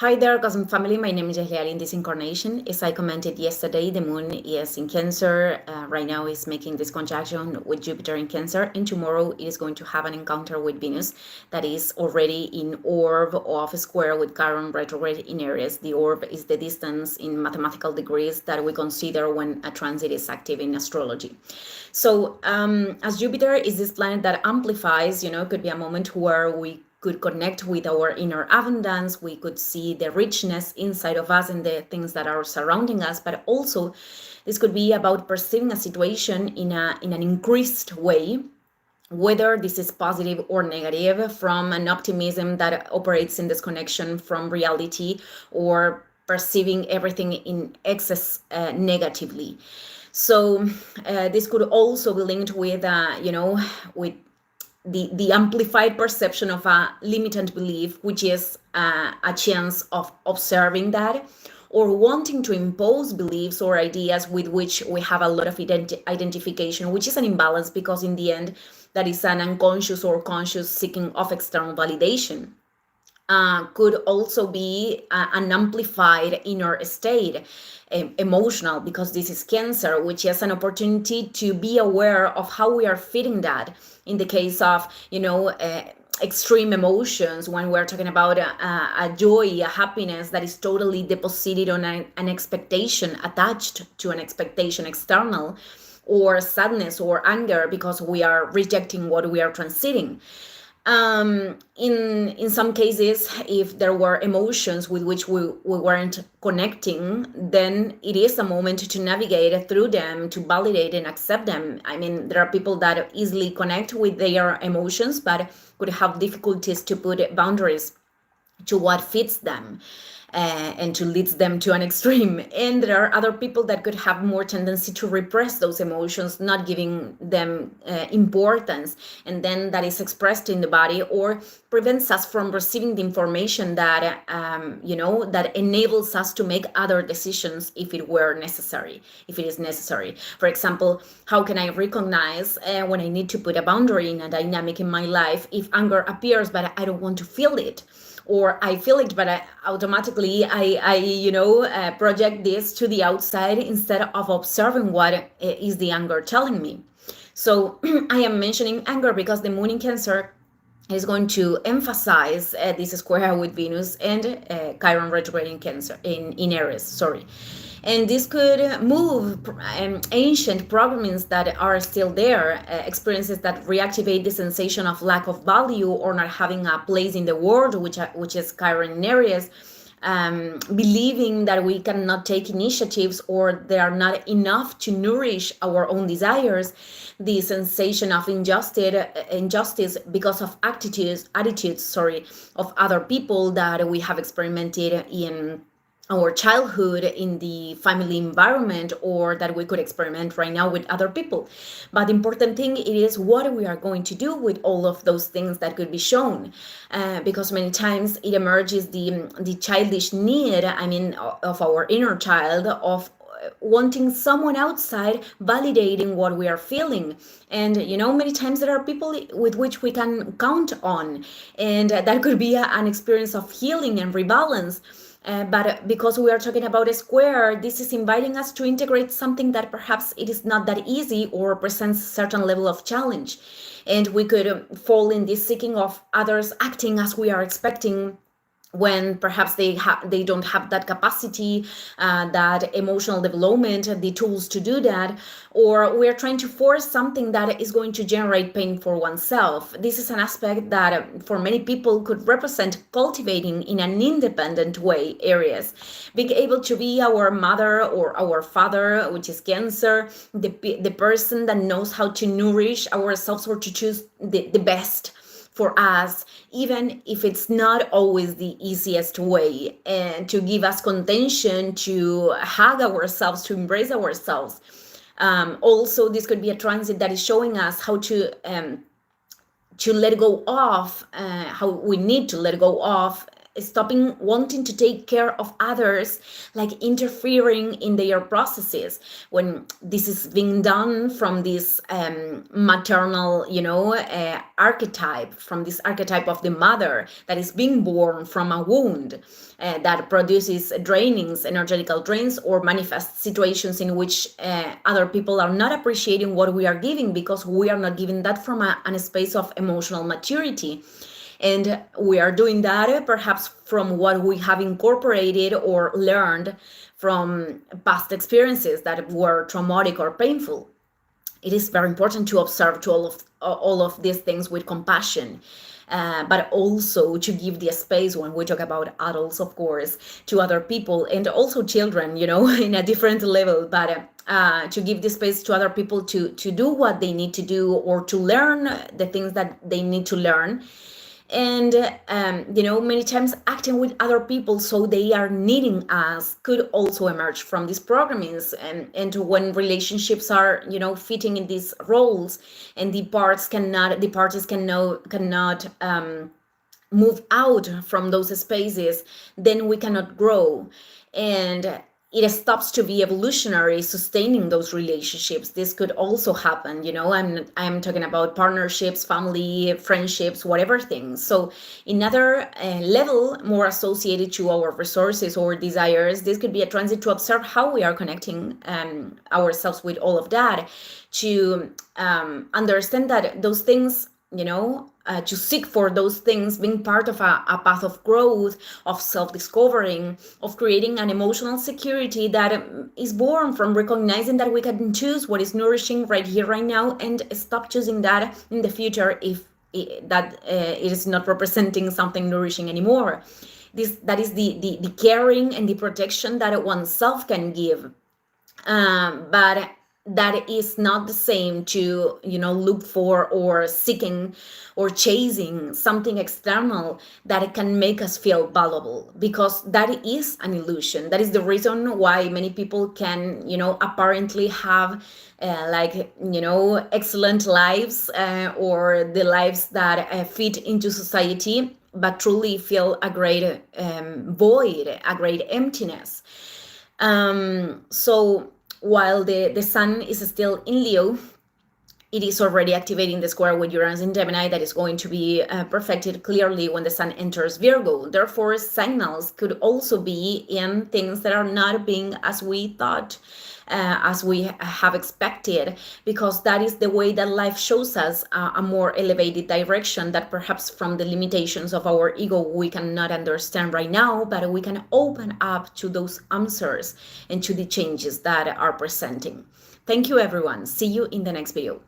Hi there, Cosmic Family. My name is Jahlial in this incarnation. As I commented yesterday, the moon is in Cancer. Right now is making this conjunction with Jupiter in Cancer, and tomorrow it is going to have an encounter with Venus that is already in orb of a square with Chiron retrograde in Aries. The orb is the distance in mathematical degrees that we consider when a transit is active in astrology. So, as Jupiter is this planet that amplifies, could be a moment where we could connect with our inner abundance. We could see the richness inside of us and the things that are surrounding us, but also this could be about perceiving a situation in an increased way, whether this is positive or negative, from an optimism that operates in disconnection from reality, or perceiving everything in excess negatively. So this could also be linked with with the amplified perception of a limited belief, which is a chance of observing that, or wanting to impose beliefs or ideas with which we have a lot of identification, which is an imbalance, because in the end, that is an unconscious or conscious seeking of external validation. Could also be an amplified inner state, emotional, because this is Cancer, which is an opportunity to be aware of how we are feeding that. In the case of, extreme emotions, when we're talking about a joy, a happiness that is totally deposited on an expectation, attached to an expectation external, or sadness or anger because we are rejecting what we are transiting. In some cases, if there were emotions with which we weren't connecting, then it is a moment to navigate through them, to validate and accept them. I mean, there are people that easily connect with their emotions, but could have difficulties to put boundaries to what fits them, and to lead them to an extreme. And there are other people that could have more tendency to repress those emotions, not giving them importance, and then that is expressed in the body, or prevents us from receiving the information that that enables us to make other decisions if it were necessary, if it is necessary. For example, how can I recognize when I need to put a boundary in a dynamic in my life if anger appears but I don't want to feel it, or I feel it, but I automatically project this to the outside instead of observing what is the anger telling me. So I am mentioning anger because the moon in Cancer is going to emphasize this square with Venus and Chiron retrograde in Cancer, in Aries. Sorry. And this could move ancient programmings that are still there, experiences that reactivate the sensation of lack of value or not having a place in the world, which is Chiron in Aries. Believing that we cannot take initiatives, or they are not enough to nourish our own desires, the sensation of injustice because of attitudes of other people that we have experimented in our childhood, in the family environment, or that we could experiment right now with other people. But the important thing is what we are going to do with all of those things that could be shown, because many times it emerges the childish need, of our inner child, of wanting someone outside validating what we are feeling. And many times there are people with which we can count on, and that could be an experience of healing and rebalance. But because we are talking about a square, this is inviting us to integrate something that perhaps it is not that easy or presents a certain level of challenge. And we could fall in this seeking of others acting as we are expecting, when perhaps they don't have that capacity, that emotional development, the tools to do that, or we're trying to force something that is going to generate pain for oneself. This is an aspect that for many people could represent cultivating in an independent way Aries, being able to be our mother or our father, which is Cancer, the person that knows how to nourish ourselves or to choose the best for us, even if it's not always the easiest way, and to give us contention, to hug ourselves, to embrace ourselves. Also, this could be a transit that is showing us how to let go of, how we need to let go of stopping wanting to take care of others, like interfering in their processes, when this is being done from this maternal, archetype, from this archetype of the mother that is being born from a wound, that produces drainings, energetical drains, or manifests situations in which other people are not appreciating what we are giving, because we are not giving that from a space of emotional maturity. And we are doing that perhaps from what we have incorporated or learned from past experiences that were traumatic or painful. It is very important to observe to all of these things with compassion, but also to give the space, when we talk about adults, of course, to other people, and also children, in a different level, but to give the space to other people to do what they need to do, or to learn the things that they need to learn. And many times acting with other people so they are needing us could also emerge from these programmings. And when relationships are fitting in these roles, and the parties cannot move out from those spaces, then we cannot grow, and it stops to be evolutionary sustaining those relationships. This could also happen, I'm talking about partnerships, family, friendships, whatever things. So another level more associated to our resources or desires, this could be a transit to observe how we are connecting ourselves with all of that, to understand that those things, to seek for those things, being part of a path of growth, of self-discovering, of creating an emotional security that is born from recognizing that we can choose what is nourishing right here, right now, and stop choosing that in the future if it is not representing something nourishing anymore. That is the caring and the protection that oneself can give. But that is not the same to look for or seeking or chasing something external that can make us feel valuable, because that is an illusion. That is the reason why many people can apparently have excellent lives, or the lives that fit into society, but truly feel a great void, a great emptiness. So while the sun is still in Leo, it is already activating the square with Uranus in Gemini that is going to be perfected clearly when the sun enters Virgo. Therefore, signals could also be in things that are not being as we thought, as we have expected, because that is the way that life shows us a more elevated direction that perhaps from the limitations of our ego we cannot understand right now, but we can open up to those answers and to the changes that are presenting. Thank you, everyone. See you in the next video.